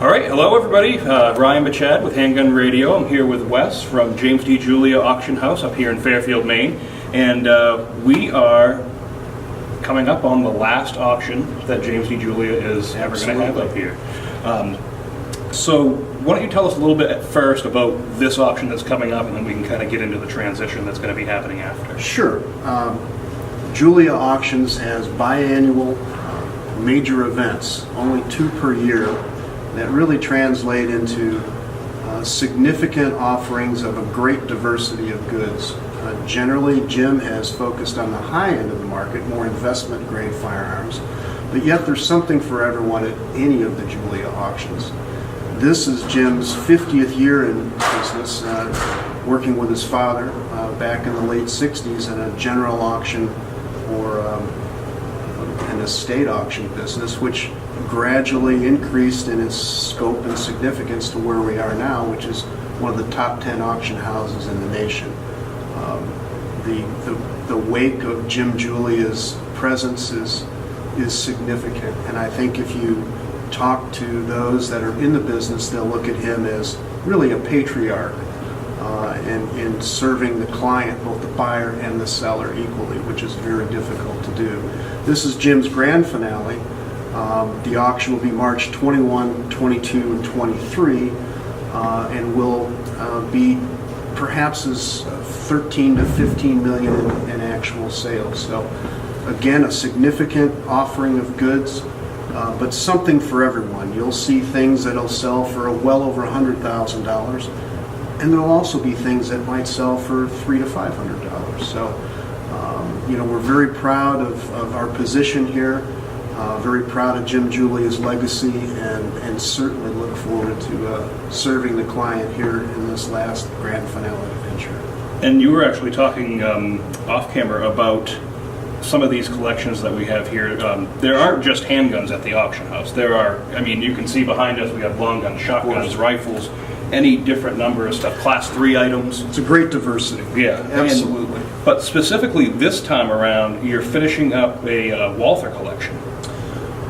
All right, hello everybody. Ryan Michad with Handgun Radio. I'm here with Wes from James D. Julia Auction House up here in Fairfield, Maine. And we are coming up on the last auction that James D. Julia is ever going to have up here. So why don't you tell us a little bit at first about this auction that's coming up, and then we can kind of get into the transition that's going to be happening after. Sure. Julia Auctions has biannual major events, only 2 per year, that really translate into significant offerings of a great diversity of goods. Generally, Jim has focused on the high end of the market, more investment grade firearms, but yet there's something for everyone at any of the Julia auctions. This is Jim's 50th year in business, working with his father back in the late 60s in a general auction or an estate auction business, which gradually increased in its scope and significance to where we are now, which is one of the top 10 auction houses in the nation. The wake of Jim Julia's presence is significant, and I think if you talk to those that are in the business, they'll look at him as really a patriarch in serving the client, both the buyer and the seller, equally, which is very difficult to do. This is Jim's grand finale. The auction will be March 21, 22, and 23, and will be perhaps as 13 to 15 million in actual sales. So again, a significant offering of goods, but something for everyone. You'll see things that'll sell for well over $100,000, and there'll also be things that might sell for $300 to $500. So we're very proud of our position here. Very proud of Jim Julia's legacy, and certainly look forward to serving the client here in this last grand finale adventure. And you were actually talking off camera about some of these collections that we have here. There aren't just handguns at the auction house. There are, you can see behind us we have long guns, shotguns, rifles, any different number of stuff, class 3 items. It's a great diversity. Yeah, absolutely. But specifically this time around, you're finishing up a Walther Collection.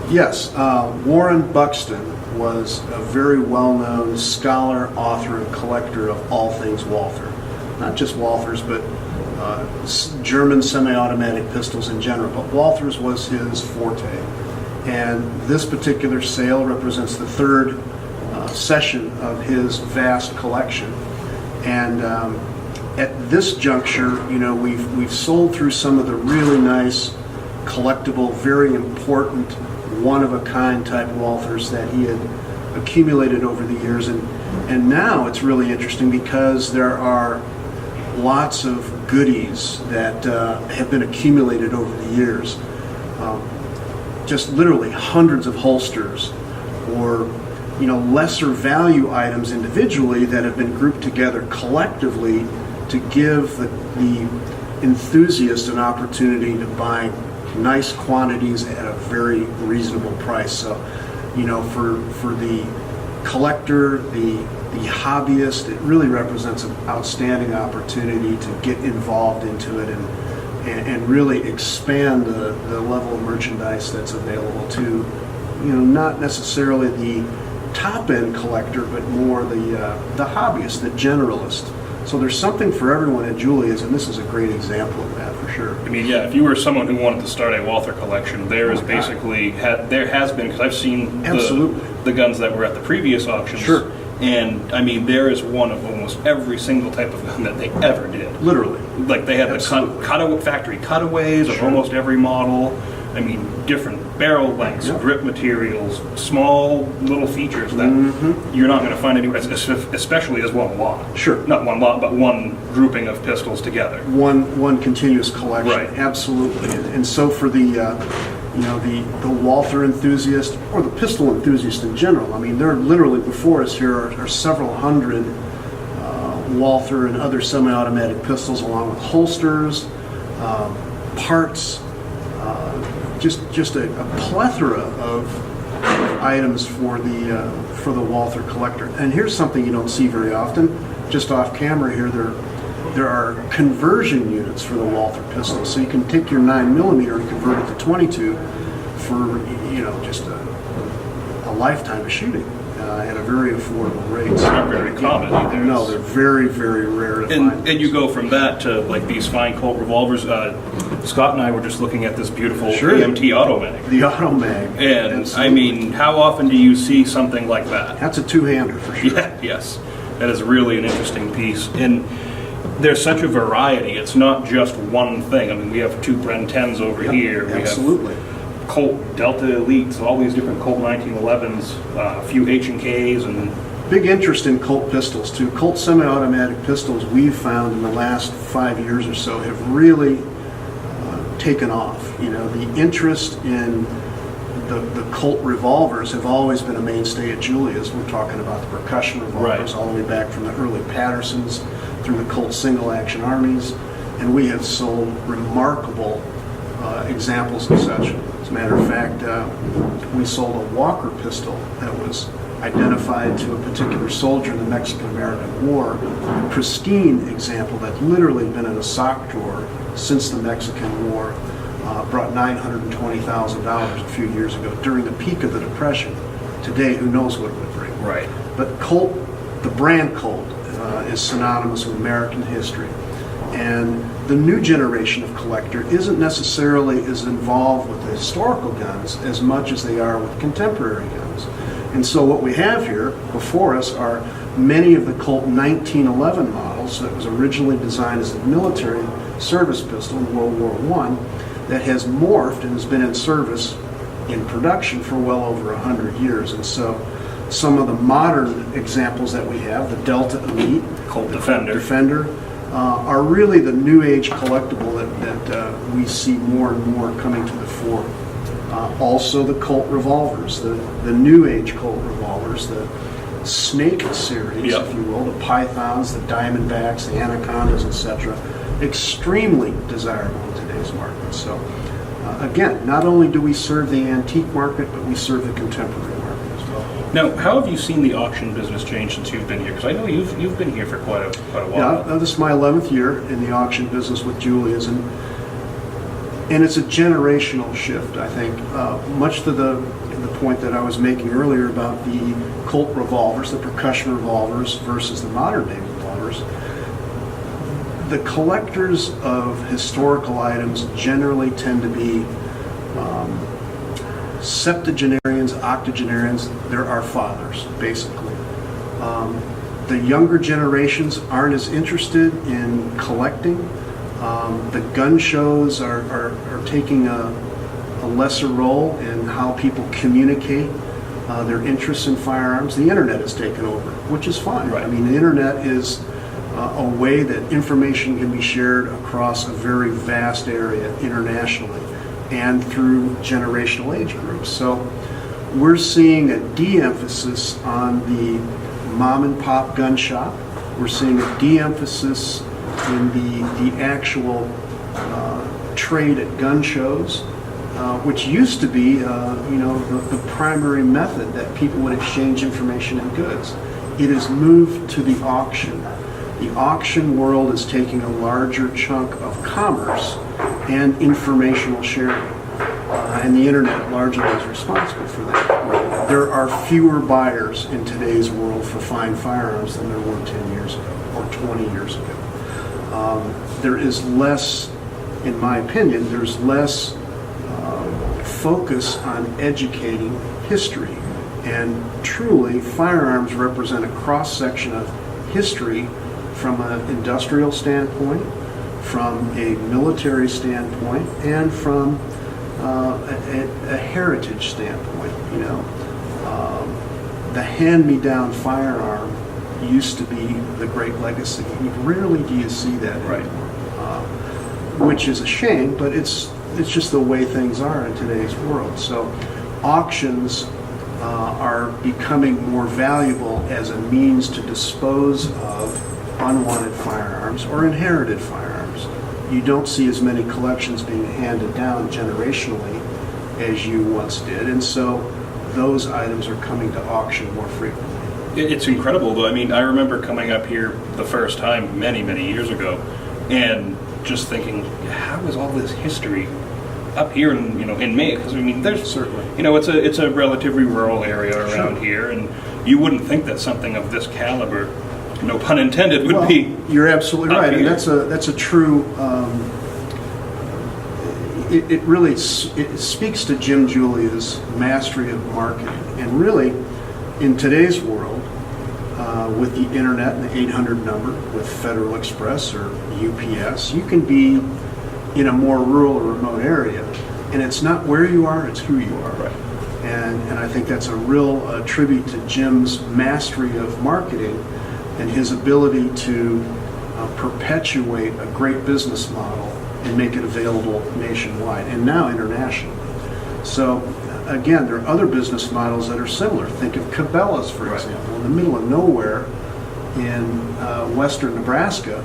Yes, Warren Buxton was a very well-known scholar, author, and collector of all things Walther. Not just Walthers, but German semi-automatic pistols in general. But Walther's was his forte. And this particular sale represents the 3rd session of his vast collection. And at this juncture, we've sold through some of the really nice, collectible, very important, one-of-a-kind type Walthers that he had accumulated over the years, and now it's really interesting because there are lots of goodies that have been accumulated over the years. Just literally hundreds of holsters, or lesser value items individually that have been grouped together collectively to give the enthusiast an opportunity to buy nice quantities at a very reasonable price. So, for the collector, the hobbyist, it really represents an outstanding opportunity to get involved into it and really expand the level of merchandise that's available to, not necessarily the top-end collector, but more the hobbyist, the generalist. So there's something for everyone at Julia's, and this is a great example of that for sure. If you were someone who wanted to start a Walther collection, there is basically, there has been, because I've seen the guns that were at the previous auctions. Sure. And there is one of almost every single type of gun that they ever did. Literally. Like they had the factory cutaways of almost every model. Different barrel lengths, grip materials, small little features that you're not going to find anywhere, especially as one lot. Sure. Not one lot, but one grouping of pistols together. One continuous collection. Right. Absolutely. And so for the Walther enthusiast, or the pistol enthusiast in general, there literally before us here are several hundred Walther and other semi-automatic pistols, along with holsters, parts, just a plethora of items for the Walther collector. And here's something you don't see very often. Just off camera here, there are conversion units for the Walther pistol. So you can take your 9mm and convert it to 22 for just a lifetime of shooting. at a very affordable rate. It's not very common either. No, they're very, very rare to find. And you go from that to like these fine Colt revolvers. Scott and I were just looking at this beautiful AMT Automag. The Automag. And Absolutely. I mean, how often do you see something like that? That's a two-hander for sure. Yeah, yes. That is really an interesting piece. And there's such a variety. It's not just one thing. I mean, we have two Bren 10s over here. We absolutely. have Colt Delta Elites, all these different Colt 1911s, a few H&Ks, and big interest in Colt pistols too. Colt semi-automatic pistols we've found in the last 5 years or so have really taken off. You know, the interest in the Colt revolvers have always been a mainstay at Julia's. We're talking about the percussion revolvers all the way back from the early Pattersons through the Colt single action armies, and we have sold remarkable examples of such. As a matter of fact, we sold a Walker pistol that was identified to a particular soldier in the Mexican-American War, a pristine example that literally been in a sock drawer since the Mexican War, brought $920,000 a few years ago during the peak of the Depression. Today, who knows what it would bring. Right. But Colt, the brand Colt, is synonymous with American history. And the new generation of collector isn't necessarily as involved with the historical guns as much as they are with contemporary guns. And so what we have here before us are many of the Colt 1911 models that was originally designed as a military service pistol in World War I that has morphed and has been in service in production for well over 100 years. And so some of the modern examples that we have, the Delta Elite, Colt Defender, are really the new age collectible that we see more and more coming to the fore. Also the Colt revolvers, the new age Colt revolvers, the Snake series, if you will, the Pythons, the Diamondbacks, the Anacondas, etc. Extremely desirable in today's market. So again, not only do we serve the antique market, but we serve the contemporary market as well. Now, how have you seen the auction business change since you've been here? Because I know you've been here for quite a while. Yeah, this is my 11th year in the auction business with Julia's, and it's a generational shift, I think, much to the point that I was making earlier about the Colt revolvers, the percussion revolvers versus the modern day revolvers. The collectors of historical items generally tend to be septuagenarians, octogenarians. They're our fathers, basically. The younger generations aren't as interested in collecting. The gun shows are taking a lesser role in how people communicate their interests in firearms. The internet has taken over, which is fine. Right. I mean, the internet is a way that information can be shared across a very vast area internationally and through generational age groups. So we're seeing a de-emphasis on the mom and pop gun shop. We're seeing a de-emphasis in the actual trade at gun shows, which used to be the primary method that people would exchange information and goods. It has moved to the auction. The auction world is taking a larger chunk of commerce and informational sharing, and the internet largely is responsible for that. There are fewer buyers in today's world for fine firearms than there were 10 years ago or 20 years ago. There is less, in my opinion, there's less focus on educating history. And truly, firearms represent a cross-section of history from an industrial standpoint, from a military standpoint, and from a heritage standpoint. You know, the hand-me-down firearm used to be the great legacy. Rarely do you see that anymore, which is a shame, but it's just the way things are in today's world. So auctions are becoming more valuable as a means to dispose of unwanted firearms or inherited firearms. You don't see as many collections being handed down generationally as you once did, and so those items are coming to auction more frequently. It's incredible, though. I mean, I remember coming up here the first time many, many years ago and just thinking, how is all this history up here in in May, because I mean there's Certainly. it's a relatively rural area around here, and you wouldn't think that something of this caliber, no pun intended, would Well, be. you're absolutely up right, and here. that's a true. It really it speaks to Jim Julia's mastery of marketing, and really, in today's world, with the internet and the 800 number, with Federal Express or UPS, you can be in a more rural or remote area, and it's not where you are; it's who you are. Right. And I think that's a real tribute to Jim's mastery of marketing and his ability to perpetuate a great business model and make it available nationwide and now internationally. So again, there are other business models that are similar. Think of Cabela's, for Right. example. In the middle of nowhere in western Nebraska,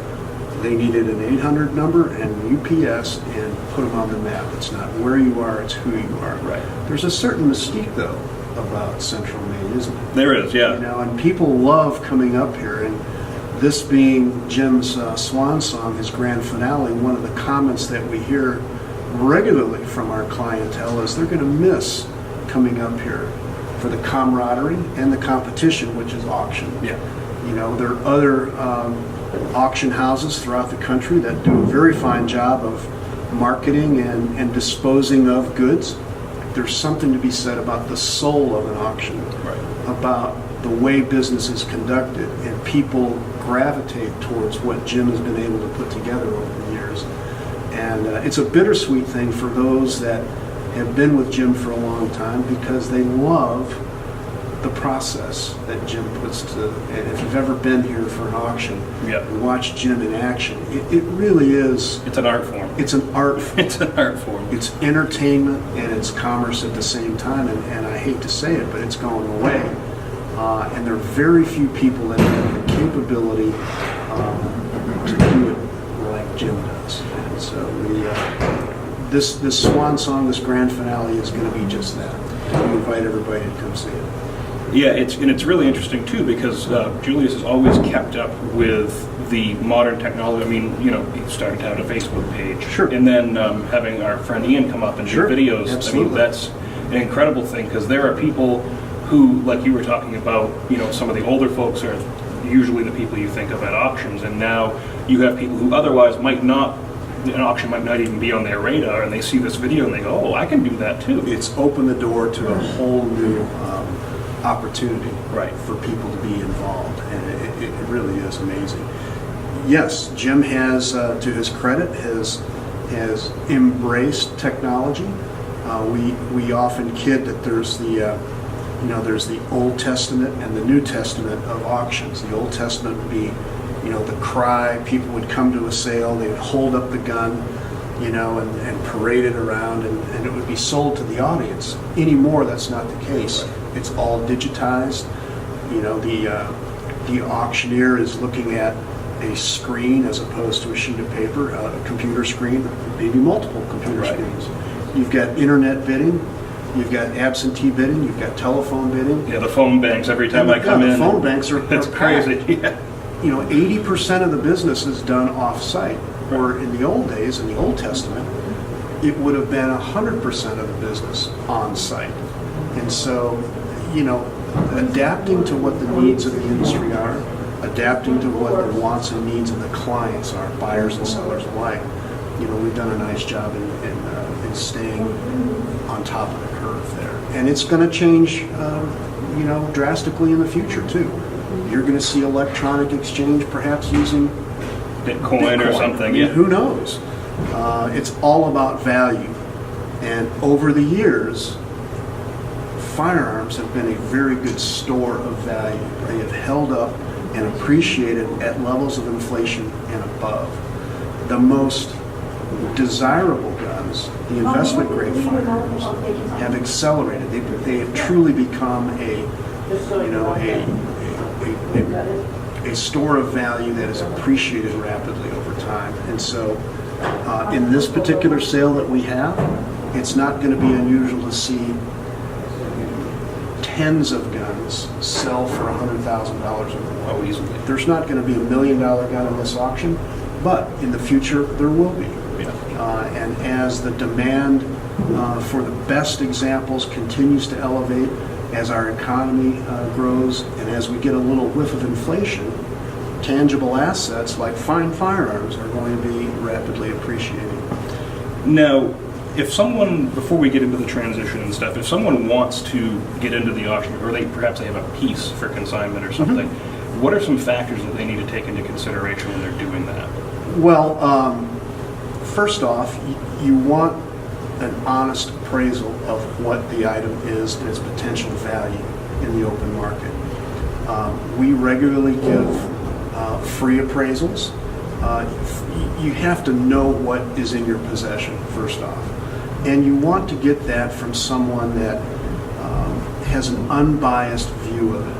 they needed an 800 number and UPS and put them on the map. It's not where you are, it's who you are. Right. There's a certain mystique, though, about Central Maine, isn't there? There is, yeah. And people love coming up here, and this being Jim's swan song, his grand finale, one of the comments that we hear regularly from our clientele is they're going to miss coming up here for the camaraderie and the competition, which is auction. Yeah. There are other auction houses throughout the country that do a very fine job of marketing and disposing of goods. There's something to be said about the soul of an auction, Right. about the way business is conducted, and people gravitate towards what Jim has been able to put together over the years. And it's a bittersweet thing for those that have been with Jim for a long time, because they love the process that Jim puts to. And if you've ever been here for an auction, Yeah. and watch Jim in action, it really is. It's an art form. It's an art form. It's an art form. It's entertainment and it's commerce at the same time, and I hate to say it, but it's going away. And there are very few people that have the capability to do it like Jim does. And so this swan song, this grand finale, is going to be just that. We invite everybody to come see it. Yeah, it's really interesting too, because Julius has always kept up with the modern technology. I mean, he started to have a Facebook page, Sure. and then having our friend Ian come up and Sure, do videos. absolutely. I mean, that's an incredible thing, because there are people who, like you were talking about, some of the older folks are usually the people you think of at auctions, and now you have people who otherwise might not. An auction might not even be on their radar, and they see this video and they go, "Oh, I can do that too." It's opened the door to a whole new opportunity, Right. for people to be involved, and it really is amazing. Yes, Jim has, to his credit, has embraced technology. We often kid that there's the Old Testament and the New Testament of auctions. The Old Testament would be, the cry. People would come to a sale, they would hold up the gun, and parade it around, and it would be sold to the audience. Anymore, that's not the case. It's all digitized. The auctioneer is looking at a screen as opposed to a sheet of paper, a computer screen, maybe multiple computer Right. screens. You've got internet bidding, you've got absentee bidding, you've got telephone bidding. Yeah, the phone banks every time I come the in. phone banks are It's packed. crazy. Yeah. 80% of the business is done off-site, or in the old days, in the Old Testament, it would have been 100% of the business on-site. And so, adapting to what the needs of the industry are, adapting to what the wants and needs of the clients are, buyers and sellers alike, we've done a nice job in staying on top of the curve there. And it's going to change, drastically in the future, too. You're going to see electronic exchange perhaps using Bitcoin or something. I mean, Yeah. who knows? It's all about value. And over the years, firearms have been a very good store of value. They have held up and appreciated at levels of inflation and above. The most desirable guns, the investment grade firearms, have accelerated. They have truly become a store of value that is appreciated rapidly over time. And so in this particular sale that we have, it's not going to be unusual to see tens of guns sell for $100,000 or more. Oh, easily. There's not going to be $1 million gun in this auction, but in the future there will be. Yeah. And as the demand for the best examples continues to elevate as our economy grows, and as we get a little whiff of inflation, tangible assets like fine firearms are going to be rapidly appreciating. Now, if someone, before we get into the transition and stuff, if someone wants to get into the auction, or perhaps they have a piece for consignment or something, what are some factors that they need to take into consideration when they're doing that? Well, first off, you want an honest appraisal of what the item is and its potential value in the open market. We regularly give free appraisals. You have to know what is in your possession, first off. And you want to get that from someone that has an unbiased view of it.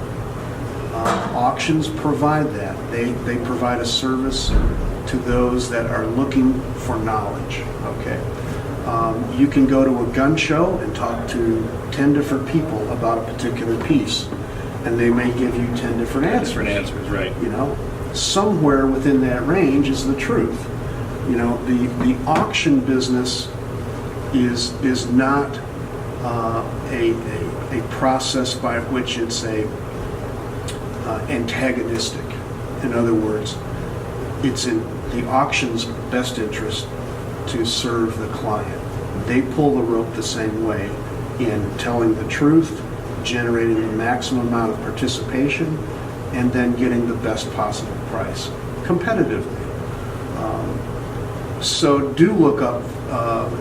Auctions provide that. They provide a service to those that are looking for knowledge, okay? You can go to a gun show and talk to 10 different people about a particular piece, and they may give you 10 different answers. Different answers, right. You know, somewhere within that range is the truth. You know, the auction business is not a process by which it's antagonistic. In other words, it's in the auction's best interest to serve the client. They pull the rope the same way in telling the truth, generating the maximum amount of participation, and then getting the best possible price competitively. So do look up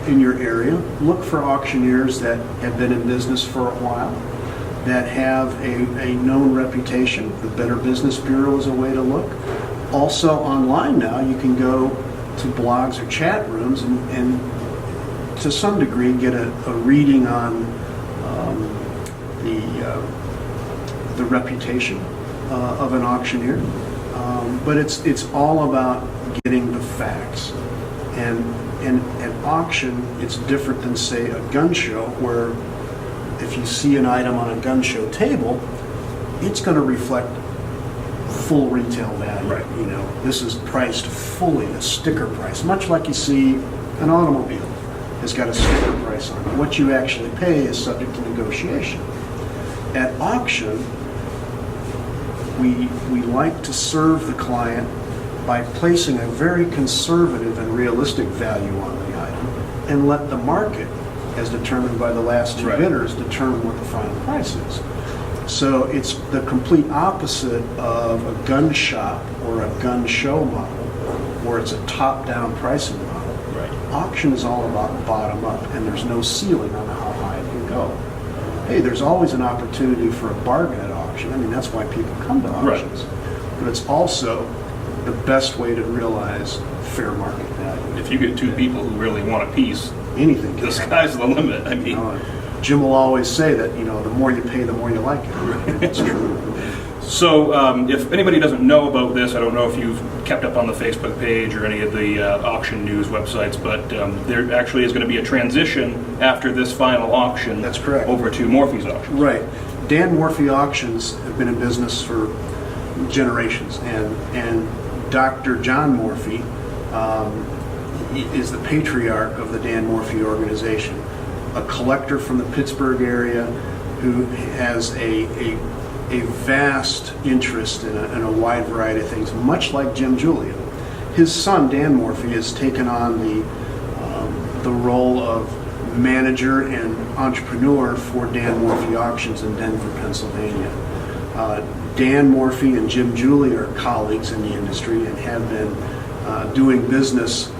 in your area. Look for auctioneers that have been in business for a while, that have a known reputation. The Better Business Bureau is a way to look. Also online now, you can go to blogs or chat rooms and to some degree get a reading on the reputation of an auctioneer. But it's all about getting the facts. And at auction, it's different than, say, a gun show, where if you see an item on a gun show table, it's going to reflect full retail value. Right. You know, this is priced fully, a sticker price, much like you see an automobile has got a sticker price on it. What you actually pay is subject to negotiation. At auction, we like to serve the client by placing a very conservative and realistic value on the item and let the market, as determined by the last two bidders, determine what the final price is. So it's the complete opposite of a gun shop or a gun show model, where it's a top-down pricing model. Right. Auction is all about bottom-up, and there's no ceiling on how high it can go. Hey, there's always an opportunity for a bargain at auction. I mean, that's why people come to auctions. Right. But it's also the best way to realize fair market value. If you get two people who really want a piece, anything the sky's the limit. I mean, Jim will always say that, you know, the more you pay, the more you like it. It's true. So if anybody doesn't know about this, I don't know if you've kept up on the Facebook page or any of the auction news websites, but there actually is going to be a transition after this final auction. That's correct. Over to Morphy's Auction. Right. Dan Morphy Auctions have been in business for generations, and Dr. John Morphy is the patriarch of the Dan Morphy organization, a collector from the Pittsburgh area who has a vast interest in a wide variety of things, much like Jim Julia. His son, Dan Morphy, has taken on the role of manager and entrepreneur for Dan Morphy Auctions in Denver, Pennsylvania. Dan Morphy and Jim Julia are colleagues in the industry and have been doing business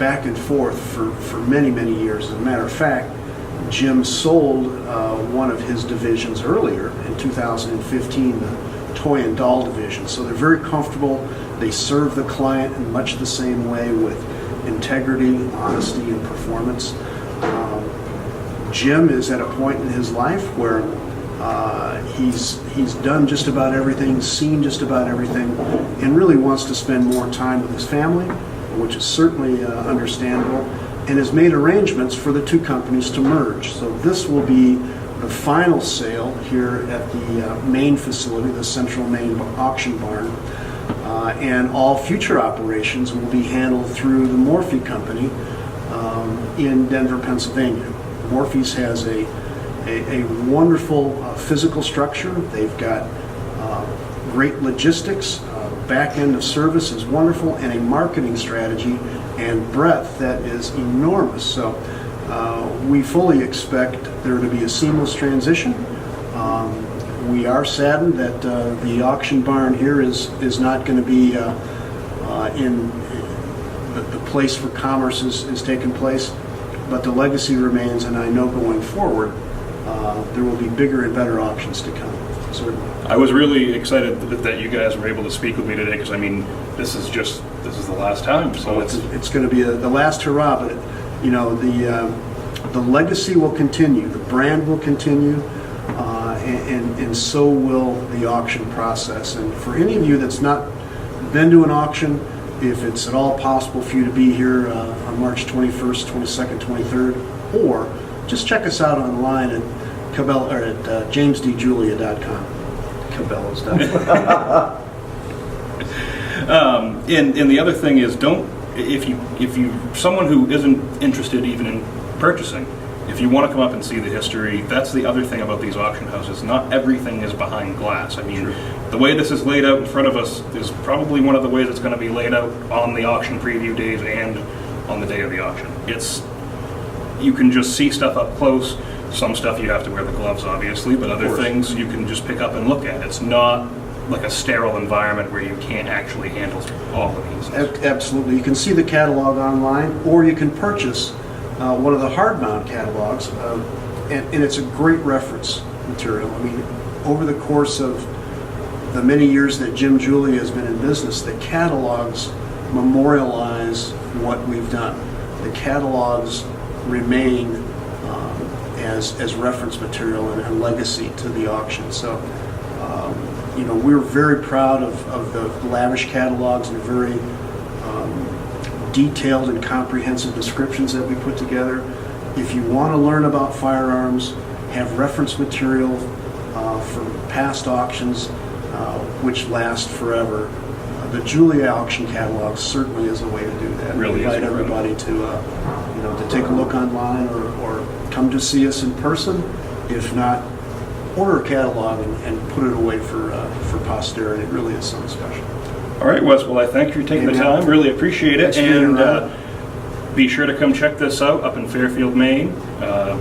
back and forth for many, many years. As a matter of fact, Jim sold one of his divisions earlier in 2015, the toy and doll division. So they're very comfortable. They serve the client in much the same way, with integrity, honesty, and performance. Jim is at a point in his life where he's done just about everything, seen just about everything, and really wants to spend more time with his family, which is certainly understandable, and has made arrangements for the two companies to merge. So this will be the final sale here at the main facility, the Central Main Auction Barn, and all future operations will be handled through the Morphy Company, in Denver, Pennsylvania. Morphe's has a wonderful physical structure. They've got great logistics, back end of service is wonderful, and a marketing strategy and breadth that is enormous. So we fully expect there to be a seamless transition. We are saddened that the auction barn here is not going to be in the place where commerce is taking place, but the legacy remains, and I know going forward there will be bigger and better auctions to come, certainly. I was really excited that you guys were able to speak with me today, because I mean, this is the last time. So it's going to be the last hurrah, but you know, the legacy will continue, the brand will continue, and so will the auction process. And for any of you that's not been to an auction, if it's at all possible for you to be here on March 21st, 22nd, 23rd, or just check us out online at jamesdjulia.com. Cabela's.com. And the other thing is, if you someone who isn't interested even in purchasing, if you want to come up and see the history, that's the other thing about these auction houses. Not everything is behind glass. I mean, the way this is laid out in front of us is probably one of the ways it's going to be laid out on the auction preview days and on the day of the auction. You can just see stuff up close. Some stuff you have to wear the gloves, obviously, but other things you can just pick up and look at. It's not like a sterile environment where you can't actually handle all the pieces. Absolutely. You can see the catalog online, or you can purchase one of the hardbound catalogs, and it's a great reference material. I mean, over the course of the many years that Jim Julia has been in business, the catalogs memorialize what we've done. The catalogs remain as reference material and legacy to the auction. So, you know, we're very proud of the lavish catalogs and the very detailed and comprehensive descriptions that we put together. If you want to learn about firearms, have reference material from past auctions, which last forever, the Julia auction catalog certainly is a way to do that. Really, we invite everybody to to take a look online or come to see us in person. If not, order a catalog and put it away for posterity. It really is something special. All right, Wes. Well, I thank you for taking the time. Really appreciate it. And be sure to come check this out up in Fairfield, Maine.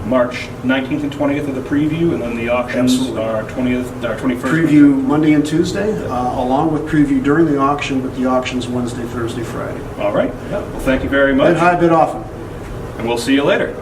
March 19th and 20th are the preview, and then the auctions are 21st. Preview Monday and Tuesday, along with preview during the auction, but the auction's Wednesday, Thursday, Friday. All right. Well, thank you very much. Bid high, bid often. And we'll see you later.